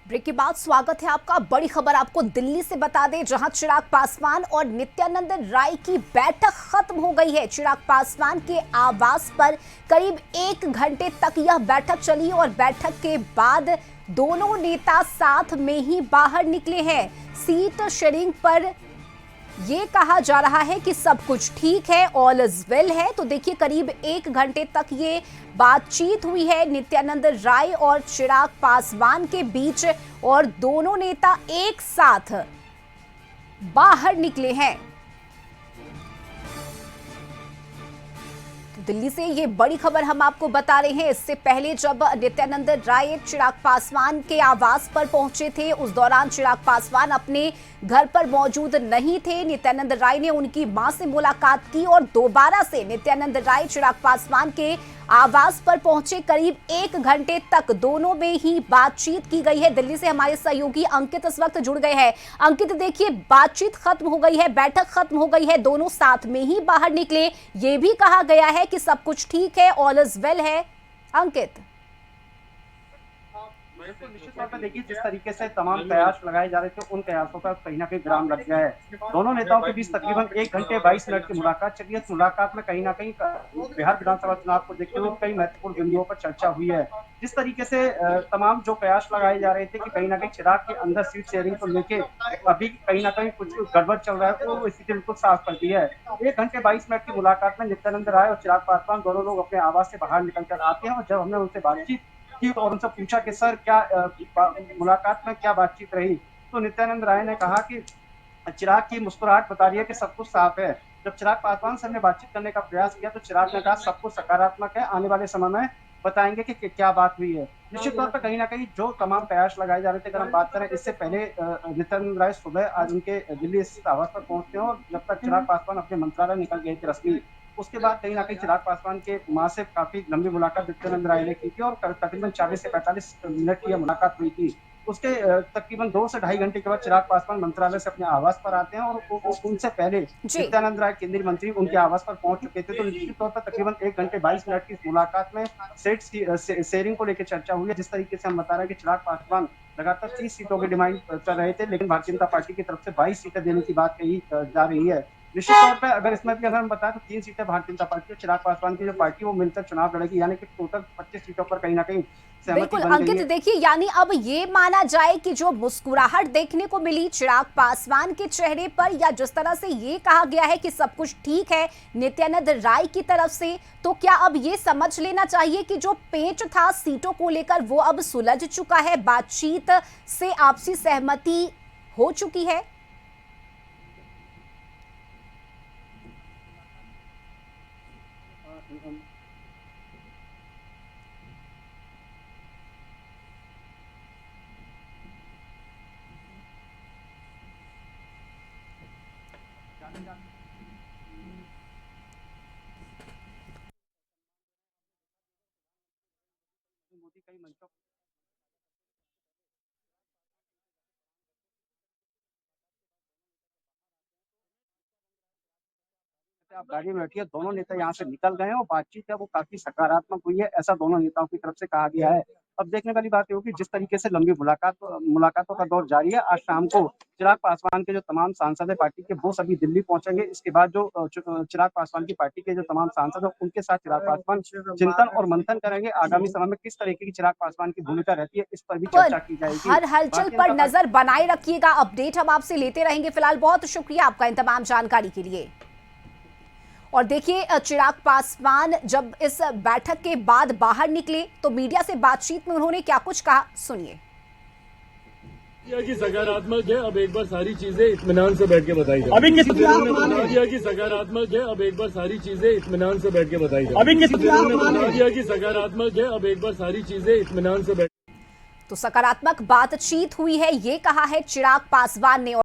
Break के बाद स्वागत है आपका। बड़ी खबर आपको दिल्ली से बता दें, जहां चिराग पासवान और नित्यानंद राय की बैठक खत्म हो गई है। चिराग पासवान के आवास पर करीब 1 घंटे तक यह बैठक चली और बैठक के बाद दोनों नेता साथ में ही बाहर निकले हैं। सीट शेयरिंग पर ये कहा जा रहा है कि सब कुछ ठीक है, ऑल इज वेल है। तो देखिए, करीब 1 घंटे तक ये बातचीत हुई है नित्यानंद राय और चिराग पासवान के बीच और दोनों नेता एक साथ बाहर निकले हैं। दिल्ली से ये बड़ी खबर हम आपको बता रहे हैं। इससे पहले जब नित्यानंद राय चिराग पासवान के आवास पर पहुंचे थे, उस दौरान चिराग पासवान अपने घर पर मौजूद नहीं थे। नित्यानंद राय ने उनकी मां से मुलाकात की और दोबारा से नित्यानंद राय चिराग पासवान के आवास पर पहुंचे। करीब 1 घंटे तक दोनों में ही बातचीत की गई है। दिल्ली से हमारे सहयोगी अंकित इस वक्त जुड़ गए हैं। अंकित, देखिए, बातचीत खत्म हो गई है, बैठक खत्म हो गई है, दोनों साथ में ही बाहर निकले। ये भी कहा गया है कि सब कुछ ठीक है, ऑल इज वेल है। अंकित, बिल्कुल निश्चित तौर पर देखिए, जिस तरीके से तमाम प्रयास लगाए जा रहे थे, उन प्रयासों पर कहीं ना कहीं विराम लग गया है। दोनों नेताओं के बीच तकरीबन 1 घंटे 22 मिनट की मुलाकात चली है। मुलाकात में कहीं ना कहीं बिहार विधानसभा चुनाव को देखते हुए कई महत्वपूर्ण बिंदुओं पर चर्चा हुई है। जिस तरीके से तमाम जो प्रयास लगाए जा रहे थे कि कहीं ना कहीं चिराग के अंदर सीट शेयरिंग को लेके अभी कहीं ना कहीं कुछ गड़बड़ चल रहा है, तो वो स्थिति बिल्कुल साफ कर दी है। 1 घंटे 22 मिनट की मुलाकात में नित्यानंद राय और चिराग पासवान दोनों लोग अपने आवास से बाहर निकल कर आते हैं और जब हमने उनसे बातचीत की और उनसे पूछा कि सर क्या मुलाकात में क्या बातचीत रही, तो नित्यानंद राय ने कहा कि चिराग की मुस्कुराहट बता रही है कि सब कुछ साफ है। जब चिराग पासवान से हमने बातचीत करने का प्रयास किया तो चिराग ने कहा सब कुछ सकारात्मक है, आने वाले समय में बताएंगे कि क्या बात हुई है। निश्चित तौर पर कहीं ना कहीं जो तमाम प्रयास लगाए जा रहे थे, अगर हम बात करें इससे पहले नित्यानंद राय सुबह आज उनके दिल्ली स्थित आवास पर पहुंचते हैं और जब तक चिराग पासवान अपने मंत्रालय निकल गए थे रश्मि, उसके बाद कहीं ना कहीं चिराग पासवान के मां से काफी लंबी मुलाकात नित्यानंद राय ने की थी और तकरीबन 40 से 45 मिनट की यह मुलाकात हुई थी। उसके तकरीबन 2 से ढाई घंटे के बाद चिराग पासवान मंत्रालय से अपने आवास पर आते हैं और उनसे पहले नित्यानंद राय केंद्रीय मंत्री उनके आवास पर पहुंच चुके थे। तो निश्चित तौर पर तकरीबन 1 घंटे 22 मिनट की इस मुलाकात में सीट शेयरिंग को लेकर चर्चा हुई है। जिस तरीके से हम बता रहे हैं कि चिराग पासवान लगातार 30 सीटों की डिमांड कर रहे थे, लेकिन भारतीय जनता पार्टी की तरफ से 22 सीटें देने की बात कही जा रही है। निश्चित तौर पर अगर इसमें भी अगर हम बताएं तो 3 सीटें भारतीय जनता पार्टी और चिराग पासवान की जो पार्टी वो मिलकर चुनाव लड़ेगी, यानी कि टोटल 25 सीटों पर कहीं ना कहीं बिल्कुल अंकित, देखिए, यानी अब ये माना जाए कि जो मुस्कुराहट देखने को मिली चिराग पासवान के चेहरे पर, या जिस तरह से ये कहा गया है कि सब कुछ ठीक है नित्यानंद राय की तरफ से, तो क्या अब ये समझ लेना चाहिए कि जो पेच था सीटों को लेकर वो अब सुलझ चुका है, बातचीत से आपसी सहमति हो चुकी है? मोदी कई मंचों आप गाड़ी में बैठिए, दोनों नेता यहाँ से निकल गए हैं और बातचीत है वो काफी सकारात्मक हुई है, ऐसा दोनों नेताओं की तरफ से कहा गया है। अब देखने वाली बात ये होगी जिस तरीके से लंबी मुलाकातों का दौर जारी है। आज शाम को चिराग पासवान के जो तमाम सांसद है पार्टी के, वो सभी दिल्ली पहुंचेंगे। इसके बाद जो चिराग पासवान की पार्टी के जो तमाम सांसद है उनके साथ चिराग पासवान चिंतन और मंथन करेंगे। आगामी समय में किस तरीके की चिराग पासवान की भूमिका रहती है, इस पर भी चर्चा की जाएगी। हर हलचल पर नजर बनाए रखिएगा, अपडेट हम आपसे लेते रहेंगे। फिलहाल बहुत शुक्रिया आपका इन तमाम जानकारी के लिए। और देखिए, चिराग पासवान जब इस बैठक के बाद बाहर निकले तो मीडिया से बातचीत में उन्होंने क्या कुछ कहा, सुनिए। कि सकारात्मक है, अब एक बार सारी चीजें इत्मीनान से बैठ के बताई जाए। अभी किस दिया कि सकारात्मक है, अब एक बार सारी चीजें इत्मीनान से बैठ के बताई जाए। अभी किस दिया कि सकारात्मक है, अब एक बार सारी चीजें इत्मीनान से बैठ। तो सकारात्मक बातचीत हुई है, ये कहा है चिराग पासवान ने।